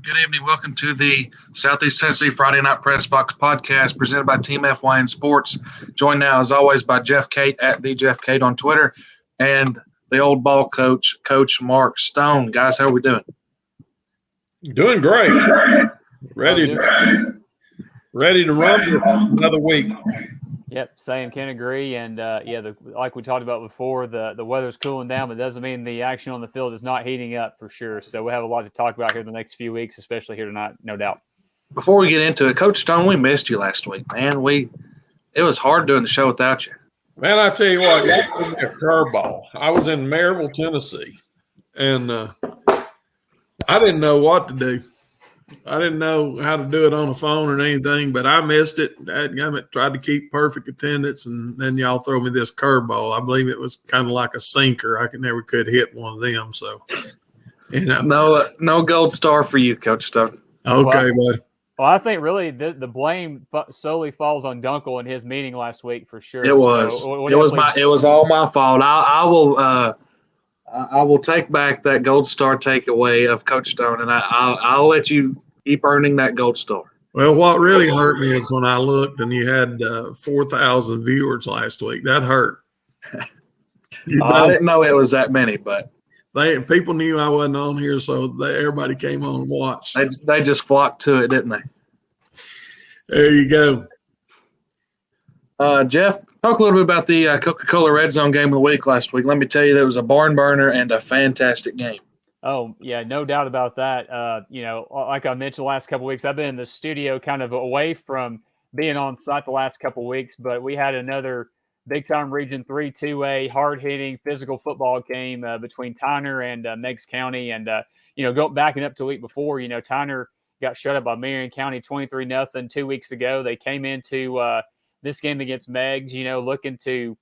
Good evening. Welcome to the Southeast Tennessee Friday Night Pressbox podcast presented by Team FYN Sports. Joined now, as always, by Jeff Cate at the Jeff Cate on Twitter and the old ball coach, Coach Mark Stone. Guys, how are we doing? Doing great. Ready to run another week. Yep, same, can agree. And like we talked about before, the weather's cooling down, but it doesn't mean the action on the field is not heating up for sure. So we have a lot to talk about here the next few weeks, especially here tonight, no doubt. Before we get into it, Coach Stone, we missed you last week, man. It was hard doing the show without you. Man, I tell you what, you gave me a curveball. I was in Maryville, Tennessee, and I didn't know what to do. I didn't know how to do it on the phone or anything, but I missed it. Dadgummit, tried to keep perfect attendance, and then y'all throw me this curveball. I believe it was kind of like a sinker. I never could hit one of them. So, no gold star for you, Coach Stone. Okay, buddy. Well, I think really the blame solely falls on Dunkel and his meeting last week for sure. It was. So it was all my fault. I will take back that gold star takeaway of Coach Stone, and I'll let you keep earning that gold star. Well, what really hurt me is when I looked and you had 4,000 viewers last week. That hurt. I didn't know it was that many, but people knew I wasn't on here, so everybody came on and watched. They just flocked to it, didn't they? There you go. Jeff, talk a little bit about the Coca-Cola Red Zone game of the week last week. Let me tell you, that was a barn burner and a fantastic game. Oh, yeah, no doubt about that. Like I mentioned the last couple of weeks, I've been in the studio kind of away from being on site the last couple of weeks, but we had another big-time Region 3 2A hard-hitting physical football game between Tyner and Meigs County. And, backing up to a week before, Tyner got shut up by Marion County 23-0 2 weeks ago. They came into this game against Meigs, looking to,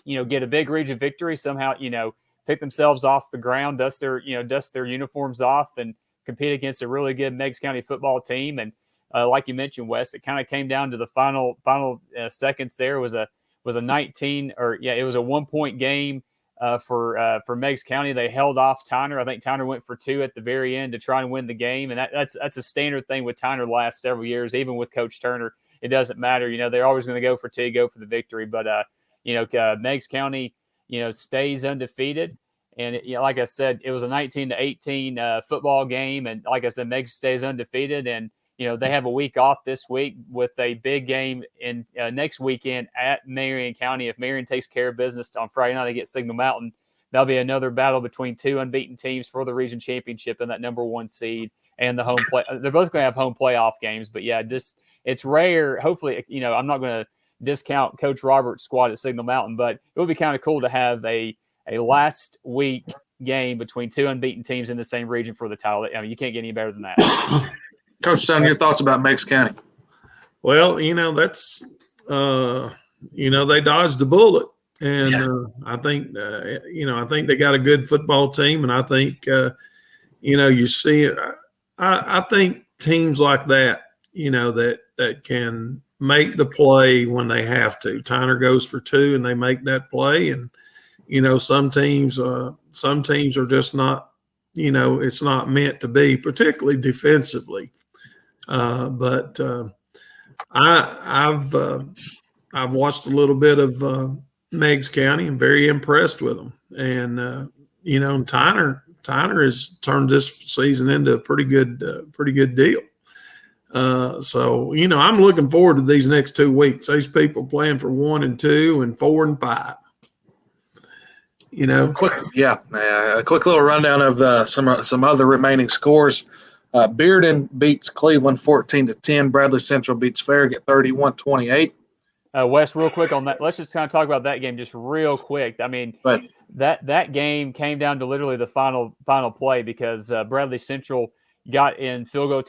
get a big region victory, somehow, pick themselves off the ground, dust their uniforms off and compete against a really good Meigs County football team. And like you mentioned, Wes, it kind of came down to the final seconds there. It was a 1-point game for Meigs County. They held off Tyner. I think Tyner went for 2 at the very end to try and win the game. And that's a standard thing with Tyner the last several years, even with Coach Turner. It doesn't matter. They're always going to go for 2, go for the victory. But, Meigs County, stays undefeated. And, like I said, it was a 19-18 football game. And like I said, Meigs stays undefeated. And, they have a week off this week with a big game in next weekend at Marion County. If Marion takes care of business on Friday night against Signal Mountain, that'll be another battle between 2 unbeaten teams for the region championship and that number 1 seed and the home play. They're both going to have home playoff games. But, yeah, it's rare. Hopefully, I'm not going to discount Coach Roberts' squad at Signal Mountain, but it would be kind of cool to have a last week game between 2 unbeaten teams in the same region for the title. I mean, you can't get any better than that. Coach Stone, your thoughts about Meigs County? Well, that's they dodged the bullet, and I think I think they got a good football team, and I think you see it. I think teams like that, that can make the play when they have to. Tyner goes for 2 and they make that play. And, some teams are just not, it's not meant to be, particularly defensively. But I've watched a little bit of Meigs County. I'm very impressed with them. And, Tyner has turned this season into a pretty good deal. So, I'm looking forward to these next 2 weeks. These people playing for 1 and 2 and 4 and 5. A quick little rundown of some other remaining scores. Bearden beats Cleveland 14-10. Bradley Central beats Farragut 31-28. Wes, real quick on that. Let's just kind of talk about that game just real quick. I mean, that game came down to literally the final play because Bradley Central got in field goal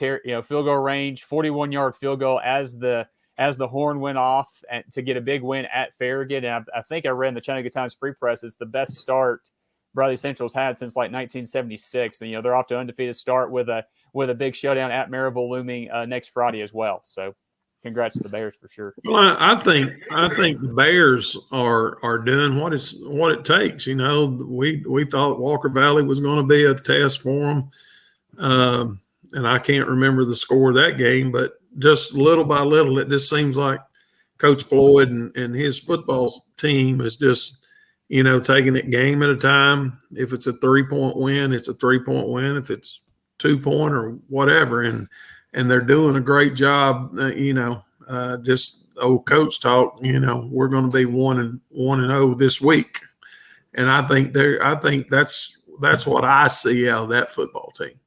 range, 41-yard field goal as the horn went off to get a big win at Farragut. And I think I read in the Chattanooga Times Free Press it's the best start Bradley Central's had since like 1976. And they're off to an undefeated start with a big showdown at Maryville looming next Friday as well. So congrats to the Bears for sure. Well, I think the Bears are doing what it takes. We thought Walker Valley was going to be a test for them. and I can't remember the score of that game, but just little by little, it just seems like Coach Floyd and his football team is just, taking it game at a time. If it's a 3-point win, it's a 3-point win. If it's 2-point or whatever, and they're doing a great job. Just old coach talk. We're going to be 1-0 this week, and I think that's what I see out of that football team.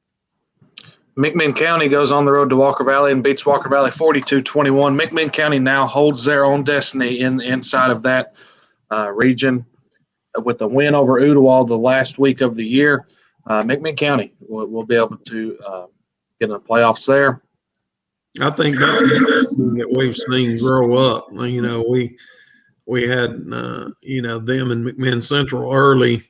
McMinn County goes on the road to Walker Valley and beats Walker Valley 42-21. McMinn County now holds their own destiny inside of that region with a win over Ooltewah the last week of the year. McMinn County will be able to get in the playoffs there. I think that's something that we've seen grow up. We had them in McMinn Central early,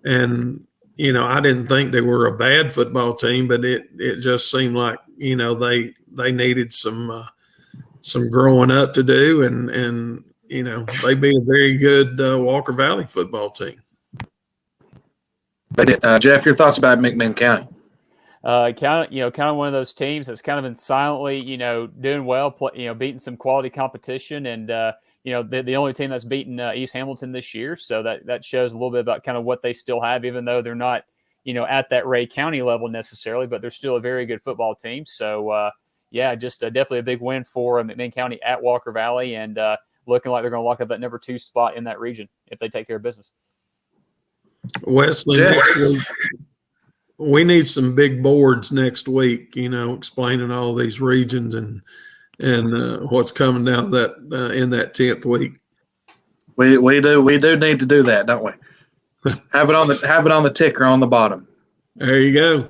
and I didn't think they were a bad football team, but it just seemed like they needed some growing up to do, and they'd be a very good Walker Valley football team. They did. Jeff, your thoughts about McMinn County? Kind of one of those teams that's kind of been silently, doing well, beating some quality competition, and the only team that's beaten East Hamilton this year. So that shows a little bit about kind of what they still have, even though they're not, at that Ray County level necessarily, but they're still a very good football team. So just definitely a big win for McMinn County at Walker Valley, and looking like they're going to lock up that number 2 spot in that region if they take care of business. Wesley, next week, we need some big boards next week, explaining all these regions and what's coming down that in that 10th week. We do need to do that, don't we? have it on the ticker on the bottom. There you go.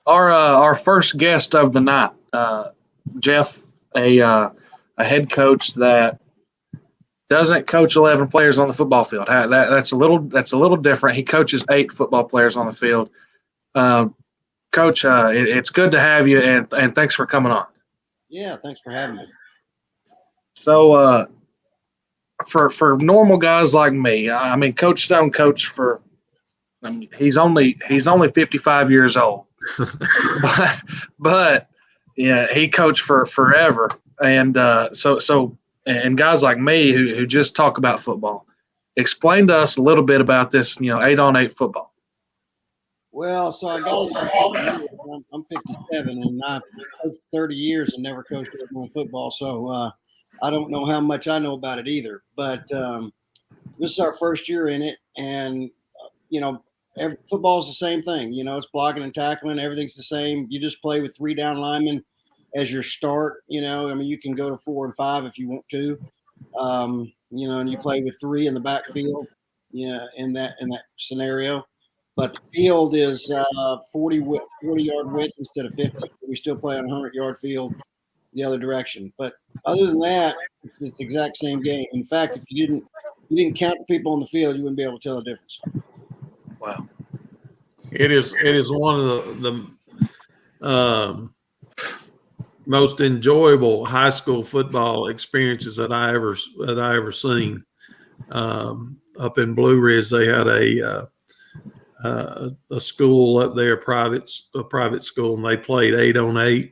Our first guest of the night, Jeff, a head coach that doesn't coach 11 players on the football field. That's a little different. He coaches 8 football players on the field. Coach, it's good to have you, and thanks for coming on. Yeah, thanks for having me. So, for normal guys like me, I mean, Coach Stone coached for. I mean, he's only 55 years old, but yeah, he coached for forever, and and guys like me who just talk about football, explain to us a little bit about this, 8-on-8 football. Well, so I got I'm 57, and I've coached 30 years and never coached everyone football, so I don't know how much I know about it either. But this is our first year in it, and football is the same thing. It's blocking and tackling. Everything's the same. You just play with 3 down linemen as your start. You can go to 4 and 5 if you want to. And you play with 3 in the backfield. In that scenario. But the field is 40-yard width instead of 50. We still play on a 100-yard field the other direction. But other than that, it's the exact same game. In fact, if you didn't count the people on the field, you wouldn't be able to tell the difference. Wow. It is one of the most enjoyable high school football experiences that I ever seen. Up in Blue Ridge, they had a school up there, a private school, and they played 8-on-8.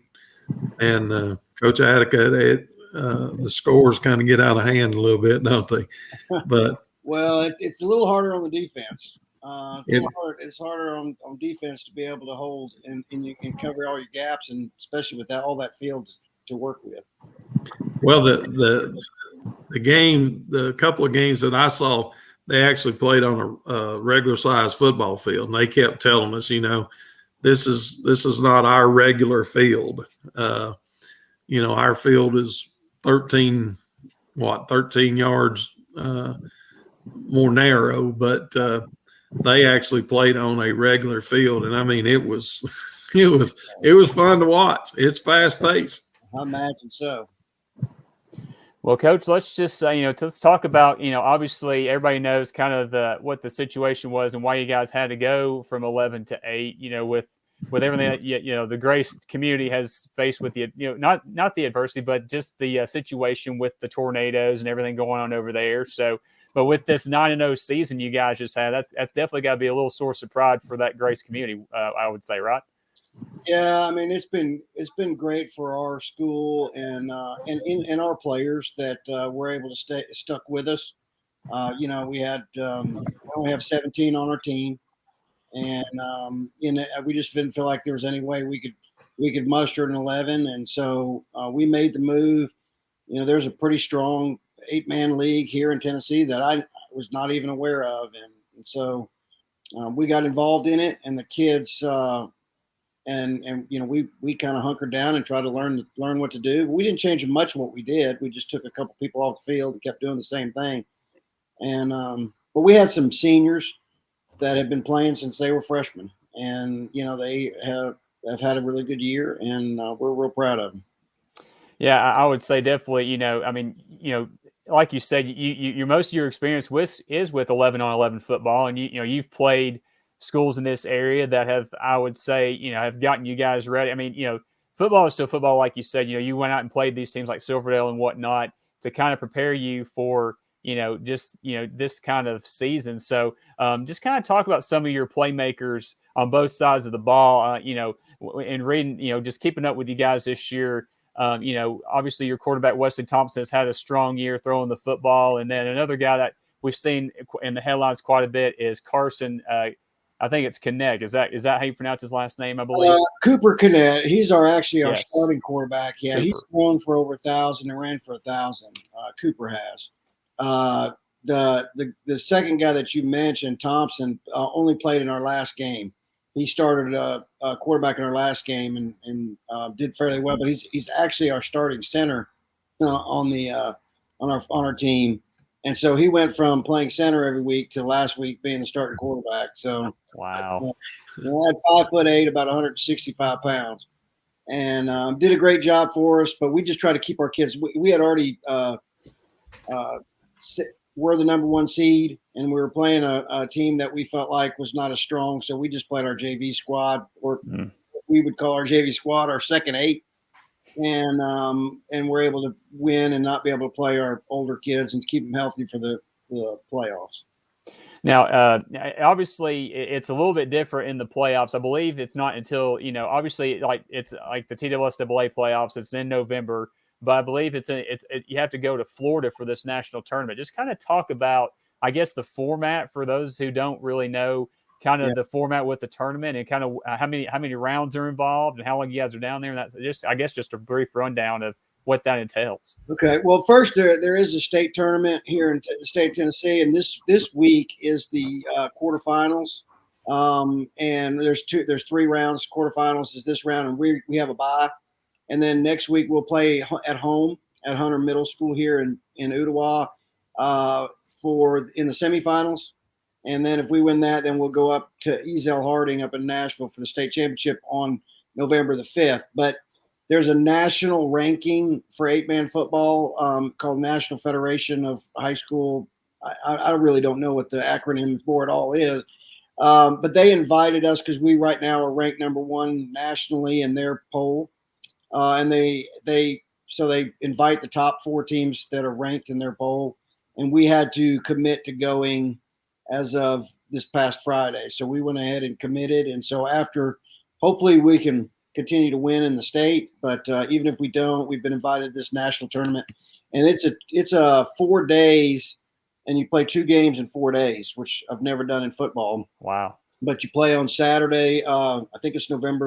And Coach Attica, the scores kind of get out of hand a little bit, don't they? But well, it's a little harder on the defense. It's harder on defense to be able to hold and you can cover all your gaps, and especially with all that field to work with. Well, the couple of games that I saw, they actually played on a regular size football field, and they kept telling us, this is not our regular field. Our field is 13 yards more narrow, but they actually played on a regular field, and I mean it was fun to watch. It's fast paced. I imagine so. Well, Coach, let's just let's talk about, obviously everybody knows kind of what the situation was and why you guys had to go from 11 to 8, with everything that, the Grace community has faced with the, not the adversity, but just the situation with the tornadoes and everything going on over there. So, but with this 9-0 season you guys just had, that's definitely got to be a little source of pride for that Grace community, I would say, right? Yeah, I mean it's been great for our school and our players that were able to stay stuck with us. We only have 17 on our team, and we just didn't feel like there was any way we could muster an 11, and so we made the move. There's a pretty strong 8-man league here in Tennessee that I was not even aware of, and so we got involved in it, and the kids. We kind of hunkered down and tried to learn what to do. We didn't change much what we did. We just took a couple people off the field and kept doing the same thing. And but we had some seniors that have been playing since they were freshmen, and they have had a really good year, and we're real proud of them. Yeah, I would say definitely. I mean, like you said, your most of your experience is with 11-on-11 football, and you've played schools in this area that have, I would say, have gotten you guys ready. I mean, football is still football, like you said. You went out and played these teams like Silverdale and whatnot to kind of prepare you for this kind of season. So just kind of talk about some of your playmakers on both sides of the ball. And reading, just keeping up with you guys this year. Obviously your quarterback Wesley Thompson has had a strong year throwing the football, and then another guy that we've seen in the headlines quite a bit is Carson. I think it's Connect. Is that how you pronounce his last name? I believe Cooper Connect. He's our Yes. starting quarterback. Yeah, Cooper. He's thrown for over 1,000 and ran for 1,000. Cooper has. The second guy that you mentioned, Thompson, only played in our last game. He started a quarterback in our last game and did fairly well. But he's actually our starting center on our team. And so he went from playing center every week to last week being the starting quarterback. So wow. He had 5'8", about 165 pounds, and did a great job for us. But we just try to keep our kids. We had already we're the number 1 seed, and we were playing a team that we felt like was not as strong. So we just played our JV squad, or we would call our JV squad our second 8. And we're able to win and not be able to play our older kids and keep them healthy for the playoffs. Now, obviously, it's a little bit different in the playoffs. I believe it's not until obviously, it's like the TWSAA playoffs. It's in November, but I believe you have to go to Florida for this national tournament. Just kind of talk about, I guess, the format for those who don't really know. Kind of the format with the tournament and kind of how many rounds are involved and how long you guys are down there. And that's just a brief rundown of what that entails. Okay. Well, first there is a state tournament here in the state of Tennessee, and this week is the quarterfinals. And there's 3 rounds. Quarterfinals is this round, and we have a bye. And then next week we'll play at home at Hunter Middle School here in Ottawa in the semifinals. And then if we win that, then we'll go up to Ezel Harding up in Nashville for the state championship on November the 5th. But there's a national ranking for 8-man football called National Federation of High School. I really don't know what the acronym for it all is. But they invited us because we right now are ranked number 1 nationally in their poll. And they invite the top 4 teams that are ranked in their poll. And we had to commit to going as of this past Friday. So we went ahead and committed. And so hopefully we can continue to win in the state. But even if we don't, we've been invited to this national tournament. And it's 4 days, and you play 2 games in 4 days, which I've never done in football. Wow. But you play on Saturday. I think it's around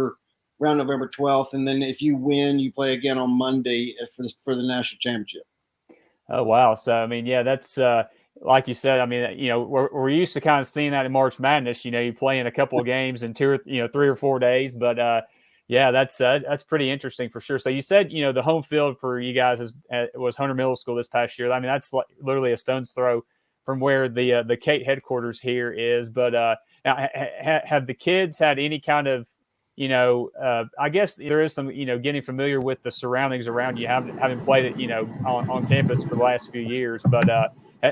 November 12th. And then if you win, you play again on Monday for the national championship. Oh, wow. So, I mean, yeah, that's like you said, I mean, we're used to kind of seeing that in March Madness. You play in a couple of games in 3 or 4 days, but yeah, that's pretty interesting for sure. So you said the home field for you guys was Hunter Middle School this past year. I mean, that's literally a stone's throw from where the Kate headquarters here is. But now, have the kids had any kind of I guess there is some getting familiar with the surroundings around you, having played it on campus for the last few years, but.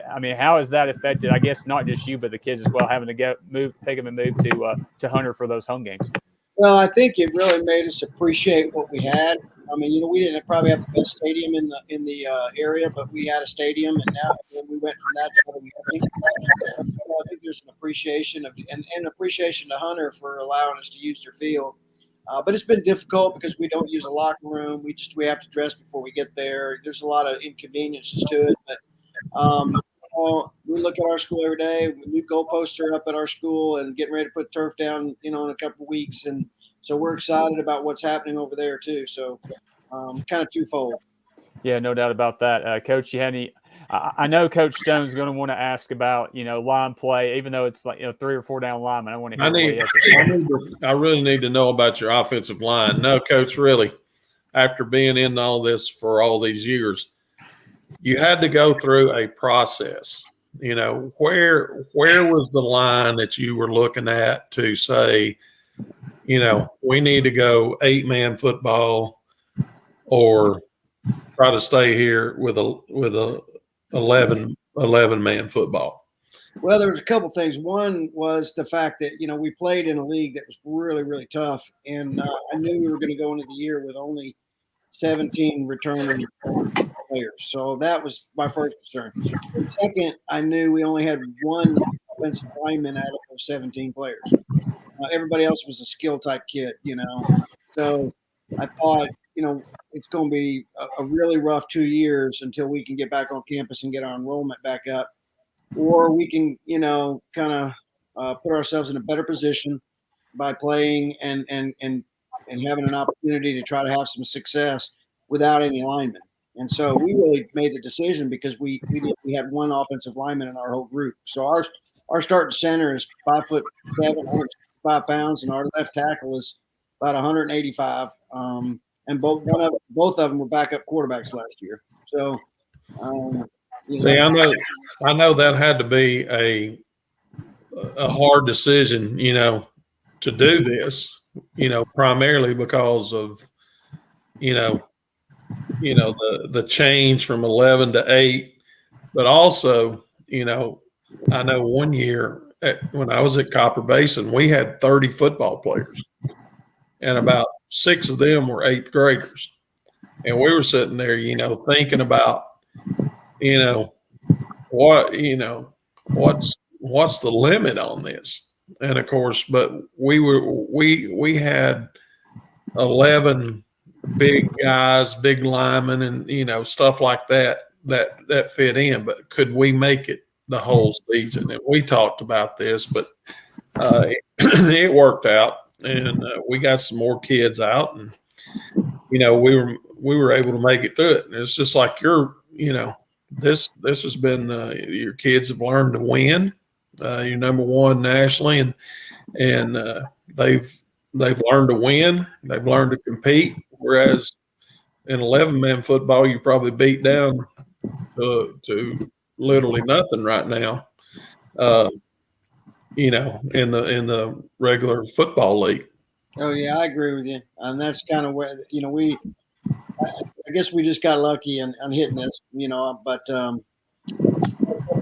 I mean, how has that affected, I guess, not just you, but the kids as well, having to take them and move to Hunter for those home games? Well, I think it really made us appreciate what we had. I mean, we didn't probably have the best stadium in the area, but we had a stadium, and now we went from that to having I think there's an appreciation and appreciation to Hunter for allowing us to use their field. But it's been difficult because we don't use a locker room. We have to dress before we get there. There's a lot of inconveniences to it. But we look at our school every day. New goalposts are up at our school and getting ready to put turf down, in a couple of weeks. And so we're excited about what's happening over there too. So kind of twofold. Yeah, no doubt about that. Coach, you had any? I know Coach Stone's going to want to ask about line play, even though it's like 3 or 4 down linemen. I want to hear. I really need to know about your offensive line. No, Coach, really, after being in all this for all these years, you had to go through a process. Where was the line that you were looking at to say, we need to go 8-man football or try to stay here with a 11-man football? Well, there was a couple things. One was the fact that, we played in a league that was really, really tough. And I knew we were going to go into the year with only 17 returning players. So that was my first concern. And second, I knew we only had one offensive lineman out of those 17 players. Everybody else was a skill type kid, So I thought, it's going to be a really rough 2 years until we can get back on campus and get our enrollment back up. Or we can, kind of put ourselves in a better position by playing and having an opportunity to try to have some success without any linemen. And so we really made the decision because we had one offensive lineman in our whole group. So our starting center is 5'7", 165 pounds, and our left tackle is about 185. And both of them were backup quarterbacks last year. So, see, I know that had to be a hard decision, to do this, primarily because of, the change from 11 to 8, but also, I know one year when I was at Copper Basin, we had 30 football players, and about 6 of them were 8th graders, and we were sitting there, thinking about, what's the limit on this? And of course, but we had 11 big guys, big linemen, and stuff like that fit in. But could we make it the whole season? And we talked about this, but it worked out, and we got some more kids out, and we were able to make it through it. And it's just like this has been your kids have learned to win. You're number one nationally, and they've learned to win. They've learned to compete. Whereas in 11-man football, you probably beat down to literally nothing right now. In the regular football league. Oh yeah, I agree with you, and that's kind of where I guess we just got lucky on hitting this, But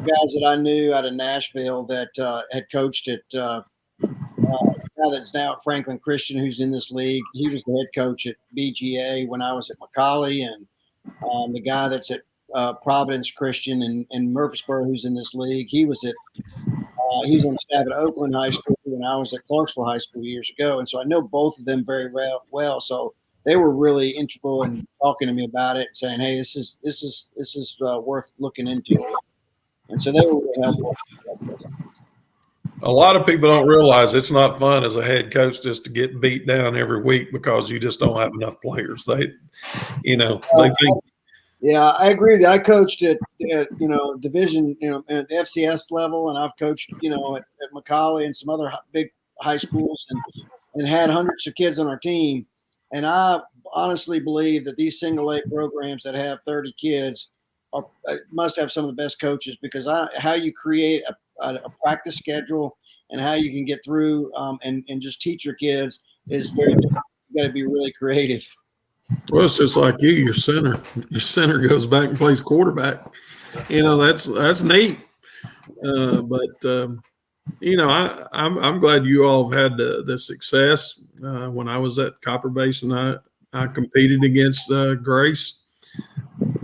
guys that I knew out of Nashville that had coached at guy that's now at Franklin Christian, who's in this league. He was the head coach at BGA when I was at McCallie, and the guy that's at Providence Christian in Murfreesboro, who's in this league. He was he's on staff at Oakland High School when I was at Clarksville High School years ago, and so I know both of them very well. So they were really integral in talking to me about it, saying, "Hey, this is worth looking into." And so they were really helpful. A lot of people don't realize it's not fun as a head coach just to get beat down every week because you just don't have enough players. They think. Yeah, I agree with you. I coached at division, at the FCS level, and I've coached, at McCallie and some other big high schools, and had hundreds of kids on our team. And I honestly believe that these single A programs that have 30 kids must have some of the best coaches, because how you create a practice schedule and how you can get through and just teach your kids is very difficult. You got to be really creative. Well, it's just like you. Your center goes back and plays quarterback. That's neat. I'm glad you all have had the success. When I was at Copper Basin, I competed against Grace,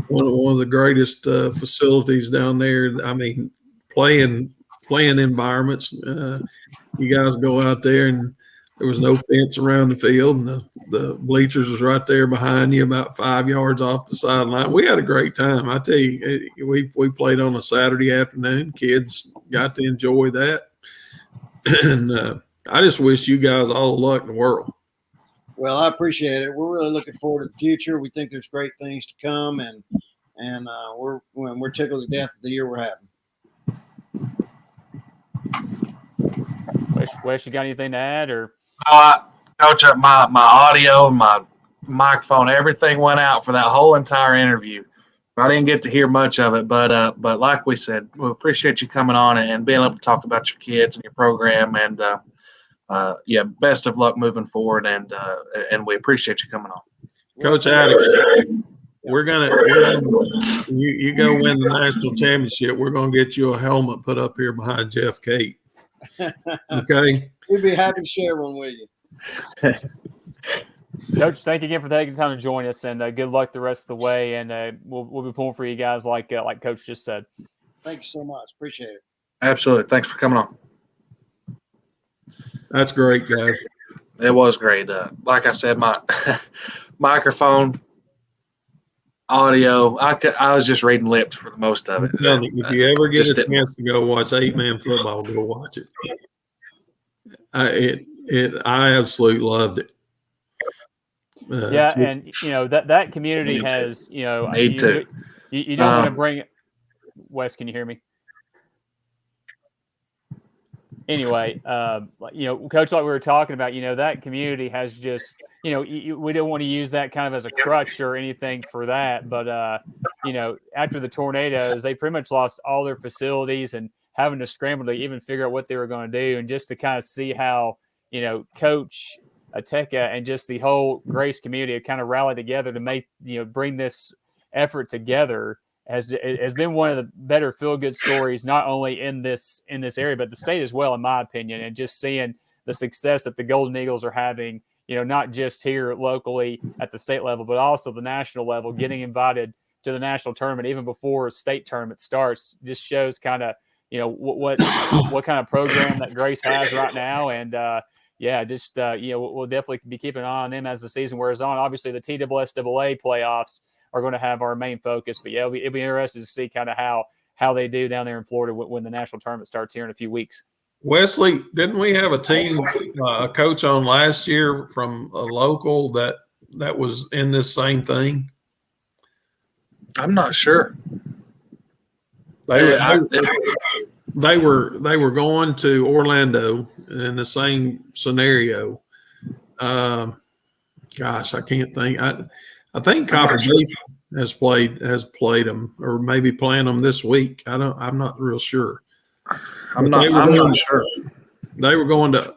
one of the greatest facilities down there. I mean, playing environments. You guys go out there and There was no fence around the field, and the bleachers was right there behind you, about 5 yards off the sideline. We had a great time. I tell you, we played on a Saturday afternoon. Kids got to enjoy that, and I just wish you guys all the luck in the world. Well, I appreciate it. We're really looking forward to the future. We think there's great things to come, and we're tickled to death of the year we're having. Wes, you got anything to add, or? Coach, my audio, my microphone, everything went out for that whole entire interview. I didn't get to hear much of it, but like we said, we appreciate you coming on and being able to talk about your kids and your program, and best of luck moving forward, and we appreciate you coming on. Coach Addy, we're gonna you go win the national championship. We're gonna get you a helmet put up here behind Jeff Kate. Okay. We'd be happy to share one with you. Coach, thank you again for taking the time to join us, and good luck the rest of the way. And we'll be pulling for you guys, like Coach just said. Thank you so much. Appreciate it. Absolutely. Thanks for coming on. That's great, guys. It was great. Like I said, my microphone, audio, I was just reading lips for the most of it. If you ever get a chance to go watch 8-man football, go watch it. I absolutely loved it. And that community has, you don't want to bring it. Wes, can you hear me? Anyway, Coach, like we were talking about, that community has just, we don't want to use that kind of as a crutch or anything for that. But, after the tornadoes, they pretty much lost all their facilities and having to scramble to even figure out what they were going to do. And just to kind of see how, Coach Ateka and just the whole Grace community have kind of rallied together to make, bring this effort together has been one of the better feel-good stories, not only in this area, but the state as well, in my opinion. And just seeing the success that the Golden Eagles are having, not just here locally at the state level, but also the national level, getting invited to the national tournament even before state tournament starts, just shows kind of, what kind of program that Grace has right now. And we'll definitely be keeping an eye on them as the season wears on. Obviously, the TSSAA playoffs are going to have our main focus, but it'll be interesting to see kind of how they do down there in Florida when the national tournament starts here in a few weeks. Wesley, didn't we have a team, a coach on last year from a local that was in this same thing? I'm not sure. They were going to Orlando in the same scenario. Gosh, I can't think. I think Copper Beach has played them, or maybe playing them this week. I'm not real sure. I'm not sure. They were going to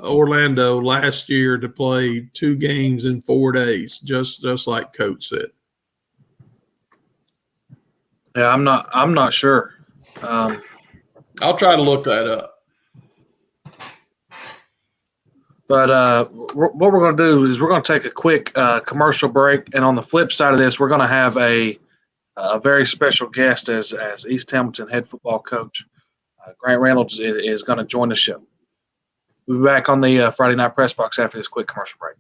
Orlando last year to play 2 games in 4 days, just like Coach said. Yeah, I'm not sure. I'll try to look that up. But what we're going to do is we're going to take a quick commercial break, and on the flip side of this, we're going to have a very special guest as East Hamilton head football coach. Grant Reynolds is going to join the show. We'll be back on the Friday Night Press Box after this quick commercial break.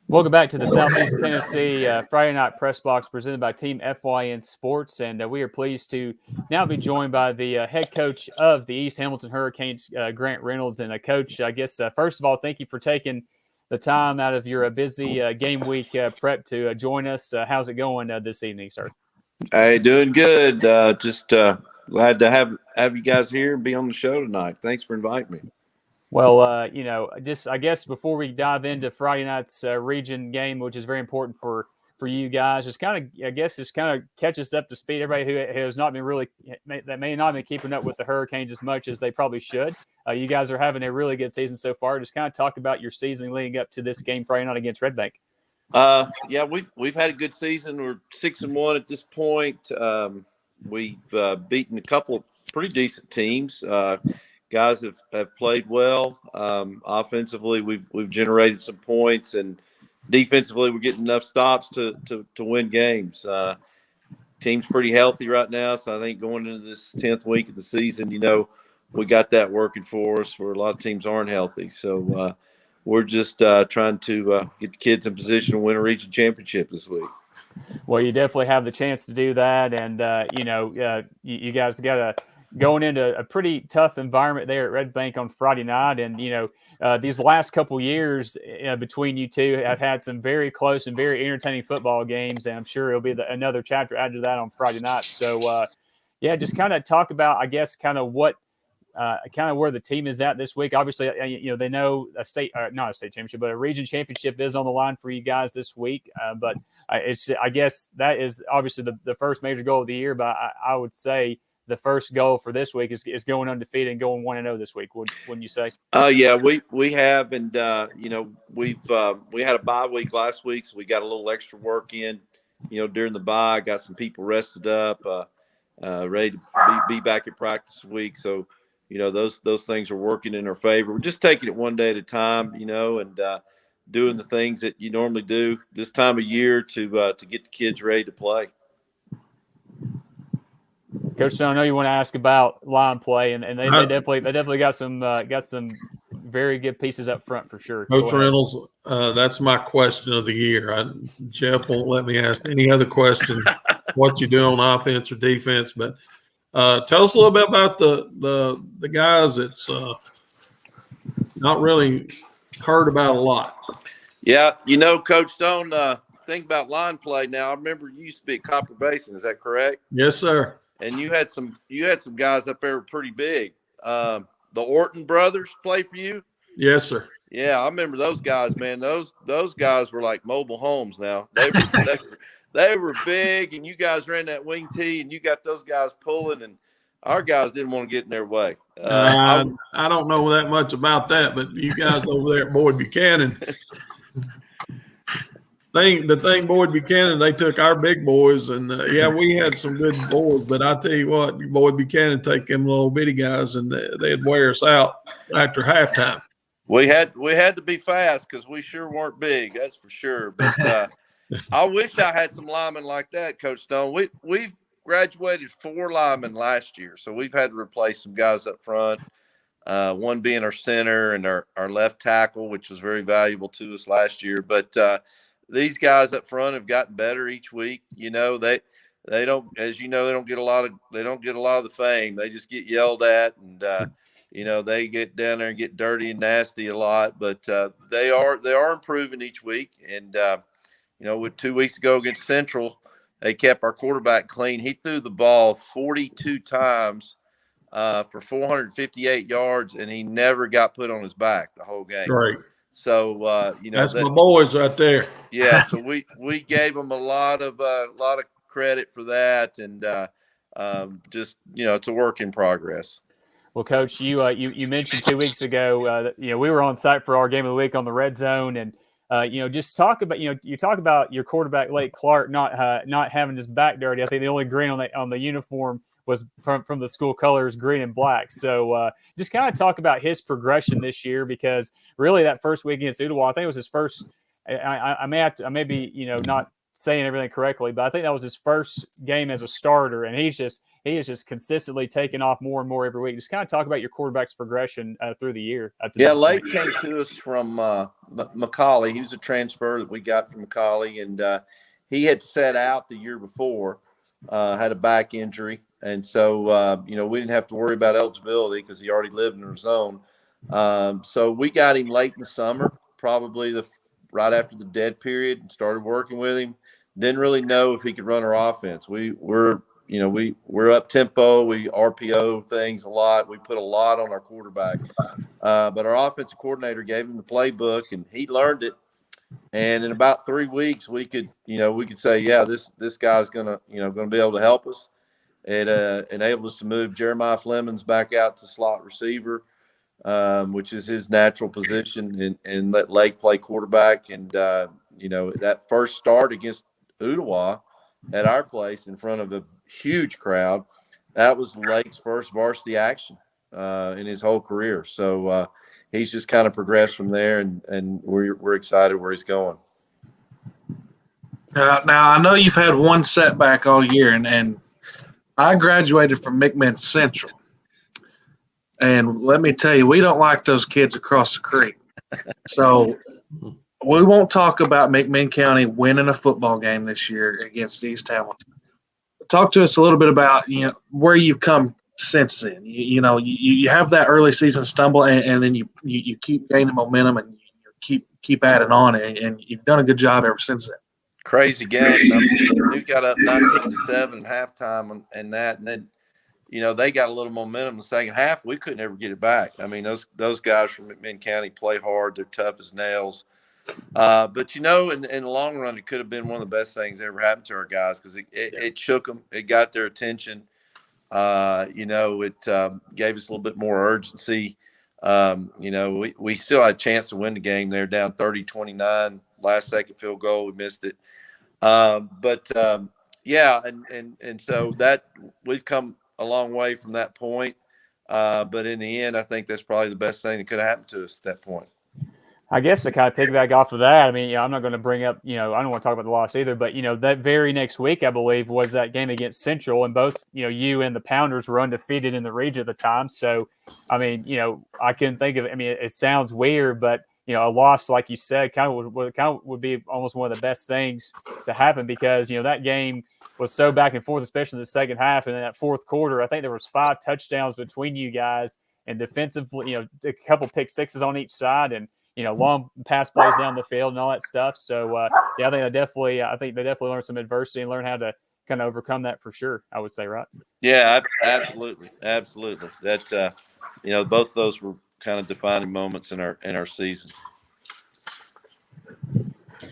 Welcome back to the Southeast Tennessee Friday Night Press Box presented by Team FYN Sports. And we are pleased to now be joined by the head coach of the East Hamilton Hurricanes, Grant Reynolds. And Coach, I guess, first of all, thank you for taking the time out of your busy game week prep to join us. How's it going this evening, sir? Hey, doing good. Just glad to have you guys here and be on the show tonight. Thanks for inviting me. Well, just I guess before we dive into Friday night's region game, which is very important for for you guys. Just kind of, I guess, just kind of catch us up to speed. Everybody who has not been really, that may not have been keeping up with the Hurricanes as much as they probably should. You guys are having a really good season so far. Just kind of talk about your season leading up to this game Friday night against Red Bank. Yeah, we've had a good season. We're 6-1 at this point. We've beaten a couple of pretty decent teams. Guys have played well. Offensively, we've generated some points, and defensively, we're getting enough stops to win games. Team's pretty healthy right now, so I think going into this 10th week of the season, we got that working for us where a lot of teams aren't healthy. So we're just trying to get the kids in position to win a region championship this week. Well, you definitely have the chance to do that, and you guys got going into a pretty tough environment there at Red Bank on Friday night, and these last couple years between you two have had some very close and very entertaining football games, and I'm sure it'll be another chapter added to that on Friday night. So, just kind of talk about, I guess, kind of what. Kind of where the team is at this week. Obviously, they know not a state championship, but a region championship is on the line for you guys this week. But I guess that is obviously the first major goal of the year. But I would say the first goal for this week is going undefeated and going 1-0 this week. Wouldn't you say? Yeah, we have, and we had a bye week last week, so we got a little extra work in. During the bye, got some people rested up, ready to be back at practice this week. So. Those things are working in our favor. We're just taking it one day at a time, and doing the things that you normally do this time of year to get the kids ready to play. Coach Stone, I know you want to ask about line play, and they definitely got some very good pieces up front for sure. Coach Reynolds, that's my question of the year. Jeff won't let me ask any other question. What you do on offense or defense, but. Tell us a little bit about the guys that's not really heard about a lot. Yeah, Coach Stone, think about line play now. I remember you used to be at Copper Basin. Is that correct? Yes, sir. And you had some guys up there who were pretty big. The Orton brothers play for you? Yes, sir. Yeah, I remember those guys, man. Those guys were like mobile homes now. They were big, and you guys ran that wing tee, and you got those guys pulling, and our guys didn't want to get in their way. I don't know that much about that, but you guys over there at Boyd Buchanan, the thing Boyd Buchanan, they took our big boys, and we had some good boys, but I tell you what, Boyd Buchanan take them little bitty guys, and they'd wear us out after halftime. We had to be fast because we sure weren't big, that's for sure. But I wish I had some linemen like that, Coach Stone. We've graduated 4 linemen last year, so we've had to replace some guys up front. One being our center and our left tackle, which was very valuable to us last year. But these guys up front have gotten better each week. They don't, as they don't get a lot of the fame. They just get yelled at, and they get down there and get dirty and nasty a lot. But they are improving each week, and with 2 weeks ago against Central, they kept our quarterback clean. He threw the ball 42 times for 458 yards, and he never got put on his back the whole game. Great. So that's my boys right there. Yeah. So we gave them a lot of credit for that, and just it's a work in progress. Well, Coach, you mentioned 2 weeks ago that we were on site for our game of the week on the Red Zone, and just talk about you talk about your quarterback Lake Clark not having his back dirty. I think the only green on the uniform was from the school colors, green and black. So just kind of talk about his progression this year, because really that first week against Ooltewah, I think it was his first. I may be not saying everything correctly, but I think that was his first game as a starter, and he is just consistently taking off more and more every week. Just kind of talk about your quarterback's progression through the year. Lake came to us from McCallie. He was a transfer that we got from McCallie, and he had set out the year before, had a back injury, and so we didn't have to worry about eligibility because he already lived in our zone. So we got him late in the summer, probably right after the dead period, and started working with him. Didn't really know if he could run our offense. We're up tempo. We RPO things a lot. We put a lot on our quarterback. But our offensive coordinator gave him the playbook, and he learned it. And in about 3 weeks, we could say, yeah, this guy's gonna be able to help us. It enabled us to move Jeremiah Flemings back out to slot receiver, which is his natural position, and let Lake play quarterback. And that first start against Ottawa at our place in front of a huge crowd, that was Lake's first varsity action in his whole career. So he's just kind of progressed from there, and we're excited where he's going. Now I know you've had one setback all year, and I graduated from McMinn Central, and let me tell you, we don't like those kids across the creek. So we won't talk about McMinn County winning a football game this year against East Hamilton. Talk to us a little bit about where you've come since then. You have that early season stumble, and then you keep gaining momentum, and you keep adding on, and you've done a good job ever since then. Crazy game. I mean, we got up 19-7 at halftime, and then they got a little momentum in the second half. We couldn't ever get it back. I mean, those guys from McMinn County play hard. They're tough as nails. But in the long run, it could have been one of the best things that ever happened to our guys, because it shook them. It got their attention. It gave us a little bit more urgency. We still had a chance to win the game. They're down 30-29, last second field goal. We missed it. And so that we've come a long way from that point. But in the end, I think that's probably the best thing that could have happened to us at that point. I guess to kind of piggyback off of that, I mean, I'm not going to bring up, I don't want to talk about the loss either, but, that very next week, I believe, was that game against Central, and both, you and the Pounders were undefeated in the region at the time. So, I mean, I couldn't think of it. I mean, it sounds weird, but, a loss, like you said, kind of would be almost one of the best things to happen, because, that game was so back and forth, especially the second half. And in that fourth quarter, I think there was 5 touchdowns between you guys, and defensively, a couple pick sixes on each side, and long pass plays down the field and all that stuff. So, I think they definitely learned some adversity and learned how to kind of overcome that for sure, I would say, right? Yeah, absolutely. That, both of those were kind of defining moments in our season.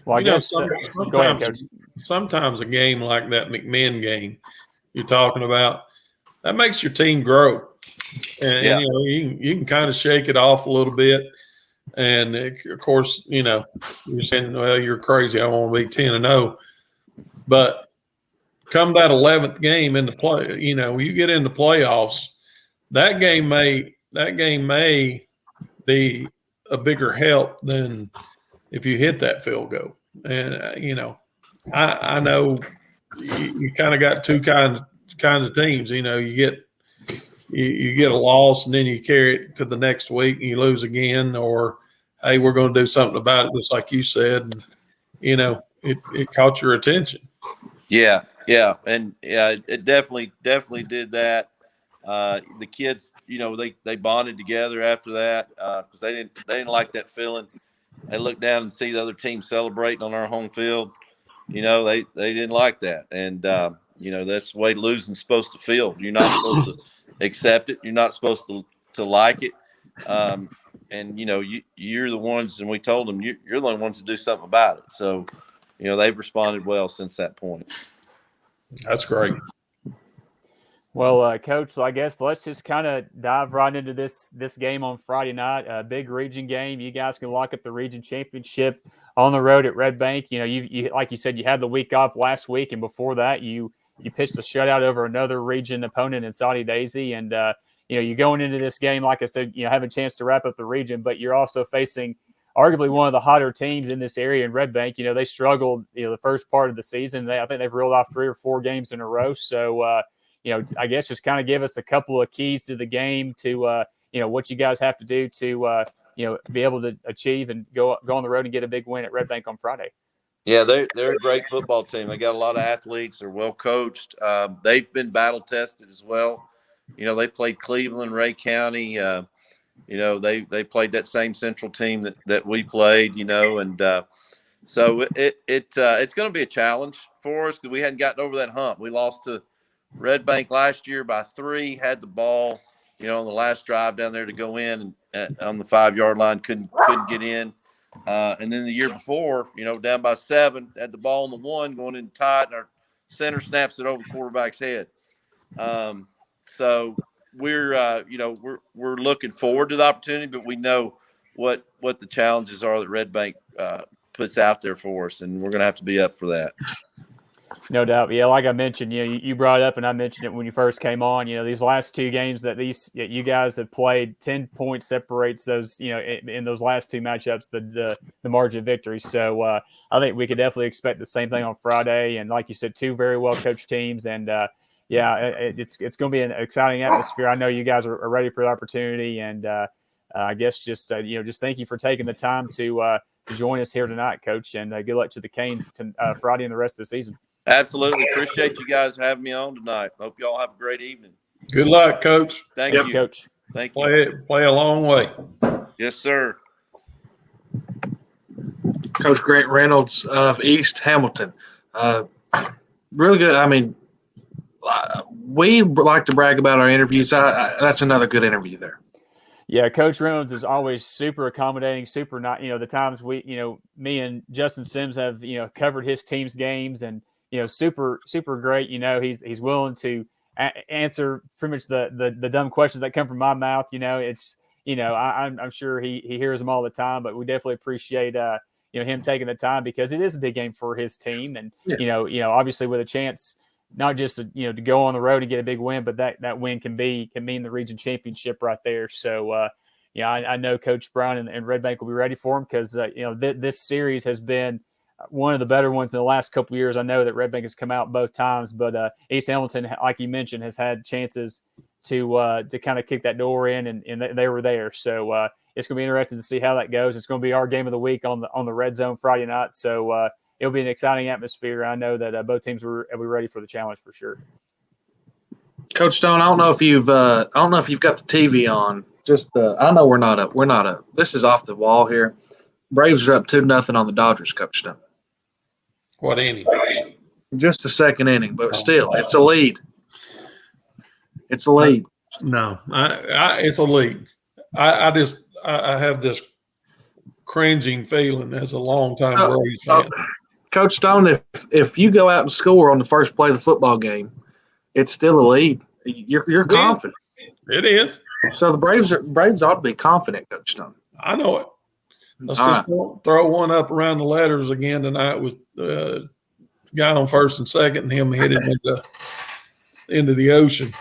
Well, I guess go ahead, Coach. Sometimes a game like that McMinn game you're talking about, that makes your team grow. And, you can kind of shake it off a little bit. And of course, you're saying, well, you're crazy. I want to be 10-0. But come that 11th game in the play, you get into playoffs, that game may be a bigger help than if you hit that field goal. And I know you kind of got two kinds of teams. You get a loss, and then you carry it to the next week and you lose again, or hey, we're going to do something about it, just like you said. And, it caught your attention. Yeah. And it definitely did that. The kids, they bonded together after that, because they didn't like that feeling. They looked down and see the other team celebrating on our home field. They didn't like that. And, that's the way losing's supposed to feel. You're not supposed to accept it. You're not supposed to like it. And you're the ones, and we told them you're the only ones to do something about it. So, they've responded well since that point. That's great. Well, Coach, so I guess let's just kind of dive right into this game on Friday night. A big region game. You guys can lock up the region championship on the road at Red Bank. You like you said, you had the week off last week, and before that, you pitched a shutout over another region opponent in Saudi Daisy, and you're going into this game, like I said, have a chance to wrap up the region, but you're also facing arguably one of the hotter teams in this area in Red Bank. They struggled, the first part of the season. I think they've reeled off 3 or 4 games in a row. So, I guess just kind of give us a couple of keys to the game to, what you guys have to do to, be able to achieve and go on the road and get a big win at Red Bank on Friday. Yeah, they're a great football team. They got a lot of athletes. They're well coached. They've been battle tested as well. They played Cleveland, Ray County. They played that same Central team that we played. And so it's going to be a challenge for us, because we hadn't gotten over that hump. We lost to Red Bank last year by 3. Had the ball, on the last drive down there to go in, and on the 5-yard line couldn't get in. And then the year before, down by 7, had the ball on the 1 going in tight, and our center snaps it over the quarterback's head. So we're we're looking forward to the opportunity, but we know what the challenges are that Red Bank puts out there for us, and we're going to have to be up for that. No doubt. Yeah, like I mentioned, you brought it up and I mentioned it when you first came on, these last 2 games that you guys have played, 10 points separates those, in those last 2 matchups, the margin of victory. So I think we could definitely expect the same thing on Friday. And like you said, 2 very well coached teams. And it's going to be an exciting atmosphere. I know you guys are ready for the opportunity. And I guess just thank you for taking the time to join us here tonight, Coach. And good luck to the Canes Friday and the rest of the season. Absolutely. Appreciate you guys having me on tonight. Hope you all have a great evening. Good luck, Coach. Thank you, Coach. Thank you. Play a long way. Yes, sir. Coach Grant Reynolds of East Hamilton. Really good. I mean, we like to brag about our interviews. That's another good interview there. Yeah, Coach Reynolds is always super accommodating, super not. The times me and Justin Sims have covered his team's games, and super great. He's willing to answer pretty much the dumb questions that come from my mouth. It's I'm sure he hears them all the time, but we definitely appreciate him taking the time, because it is a big game for his team, and obviously with a chance not just to go on the road and get a big win, but that win can mean the region championship right there. So I know Coach Brown and Red Bank will be ready for him, because this series has been one of the better ones in the last couple of years. I know that Red Bank has come out both times, but East Hamilton, like you mentioned, has had chances to kind of kick that door in, and they were there. So it's going to be interesting to see how that goes. It's going to be our game of the week on the Red Zone Friday night. So it'll be an exciting atmosphere. I know that both teams will be ready for the challenge for sure. Coach Stone, I don't know if you've got the TV on. I know we're not up. This is off the wall here. Braves are up 2-0 on the Dodgers, Coach Stone. What inning? Just the second inning, but still, it's a lead. It's a lead. No, it's a lead. I have this cringing feeling as a longtime Braves fan. Coach Stone, if you go out and score on the first play of the football game, it's still a lead. You're confident. It is. So the Braves ought to be confident, Coach Stone. I know it. Let's just throw one up around the letters again tonight with guy on first and second, and him hit it into the ocean.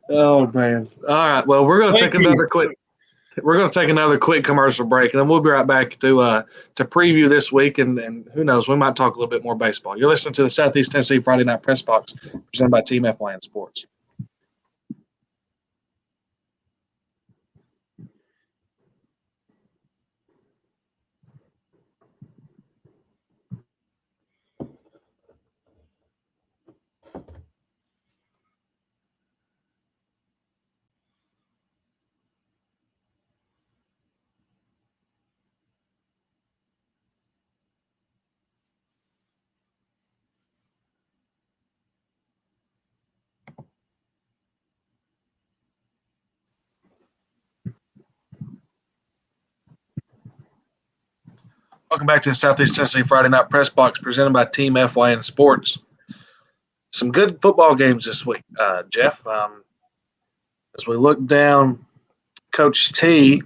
Oh man! All right. Well, we're going to take another quick commercial break, and then we'll be right back to preview this week, and who knows, we might talk a little bit more baseball. You're listening to the Southeast Tennessee Friday Night Press Box, presented by Team FYN Sports. Welcome back to the Southeast Tennessee Friday Night Press Box, presented by Team FYN Sports. Some good football games this week, Jeff. As we look down, Coach T,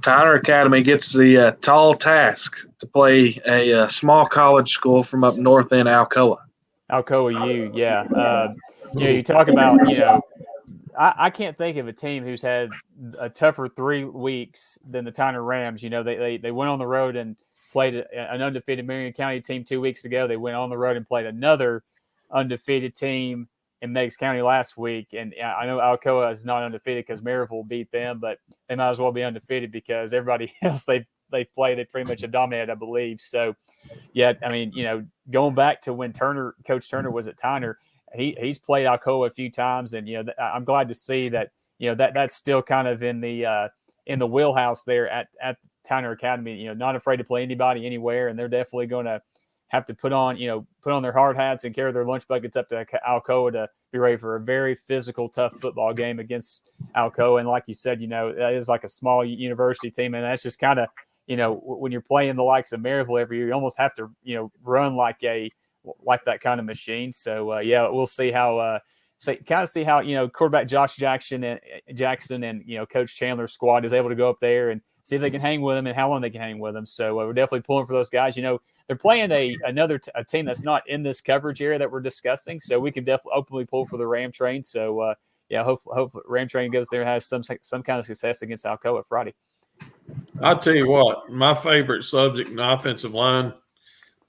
Tyner Academy gets the tall task to play a small college school from up north in Alcoa. Alcoa U, yeah. You talk about, I can't think of a team who's had a tougher 3 weeks than the Tyner Rams. They went on the road and played an undefeated Marion County team 2 weeks ago. They went on the road and played another undefeated team in Meigs County last week. And I know Alcoa is not undefeated because Maryville beat them, but they might as well be undefeated because everybody else they play, they pretty much have dominated, I believe. So, yeah, I mean, going back to when Coach Turner was at Tyner, he's played Alcoa a few times, and I'm glad to see that that's still kind of in the wheelhouse there at Tyner Academy. Not afraid to play anybody anywhere, and they're definitely going to have to put on their hard hats and carry their lunch buckets up to Alcoa to be ready for a very physical, tough football game against Alcoa. And like you said, that is like a small university team, and that's just kind of, when you're playing the likes of Maryville every year, you almost have to, run like that kind of machine. So we'll see how. See how quarterback Josh Jackson and Coach Chandler's squad is able to go up there and see if they can hang with them and how long they can hang with them. So we're definitely pulling for those guys. They're playing a team that's not in this coverage area that we're discussing, so we can definitely openly pull for the Ram Train. So hopefully Ram Train goes there and has some kind of success against Alcoa Friday. I'll tell you what, my favorite subject in the offensive line,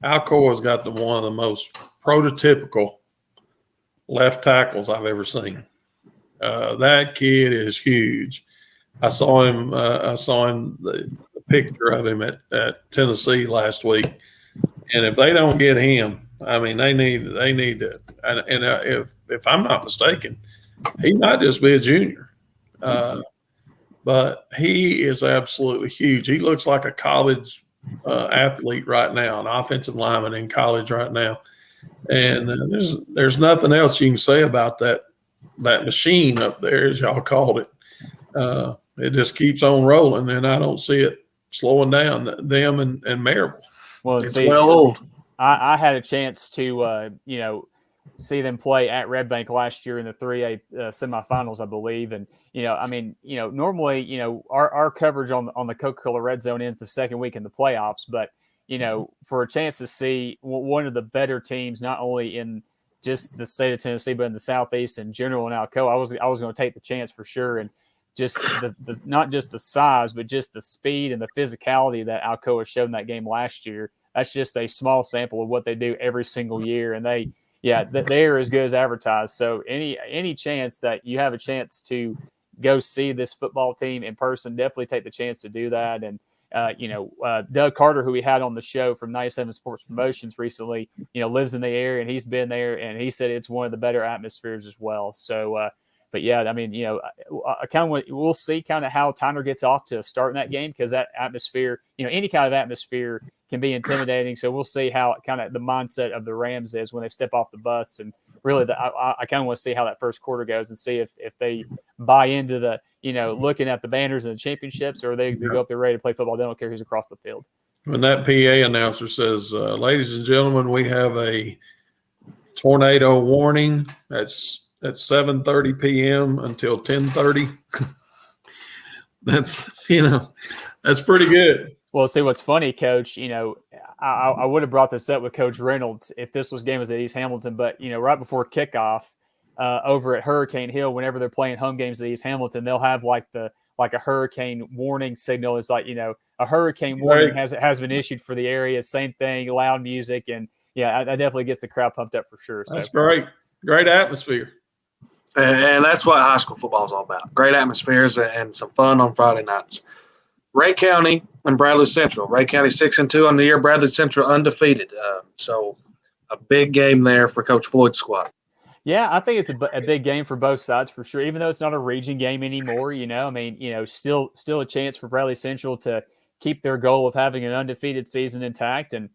Alcoa's got one of the most prototypical left tackles I've ever seen. That kid is huge. I saw him. The picture of him at Tennessee last week. And if they don't get him, I mean, they need to. And if I'm not mistaken, he might just be a junior, but he is absolutely huge. He looks like a college athlete right now, an offensive lineman in college right now. And there's nothing else you can say about that machine up there, as y'all called it. It just keeps on rolling, and I don't see it slowing down, them and Maryville. Well, it's well old. I had a chance to see them play at Red Bank last year in the 3A semifinals, I believe. And normally our coverage on the Coca-Cola Red Zone ends the second week in the playoffs, but for a chance to see one of the better teams, not only in just the state of Tennessee, but in the Southeast in general in Alcoa, I was going to take the chance for sure. And just the not just the size, but just the speed and the physicality that Alcoa showed in that game last year. That's just a small sample of what they do every single year. And they're as good as advertised. So any chance that you have a chance to go see this football team in person, definitely take the chance to do that. And Doug Carter, who we had on the show from 97 Sports Promotions recently, lives in the area and he's been there, and he said it's one of the better atmospheres as well. So, but yeah, I mean, we'll see kind of how Tyner gets off to start in that game, because that atmosphere, any kind of atmosphere can be intimidating. So we'll see how kind of the mindset of the Rams is when they step off the bus. And really, I kind of want to see how that first quarter goes and see if they buy into the, looking at the banners and the championships, or they go up there ready to play football. They don't care who's across the field. When that PA announcer says, ladies and gentlemen, we have a tornado warning. That's at 7:30 p.m. until 10:30. That's pretty good. Well, see, what's funny, Coach, I would have brought this up with Coach Reynolds if this game was at East Hamilton, but, right before kickoff over at Hurricane Hill, whenever they're playing home games at East Hamilton, they'll have like a hurricane warning signal. It's like, a hurricane warning has been issued for the area. Same thing, loud music. And yeah, that definitely gets the crowd pumped up for sure. That's great. Great atmosphere. And that's what high school football is all about. Great atmospheres and some fun on Friday nights. Ray County and Bradley Central. Ray County 6-2 on the year. Bradley Central undefeated. So a big game there for Coach Floyd's squad. Yeah, I think it's a big game for both sides for sure. Even though it's not a region game anymore, still a chance for Bradley Central to keep their goal of having an undefeated season intact. And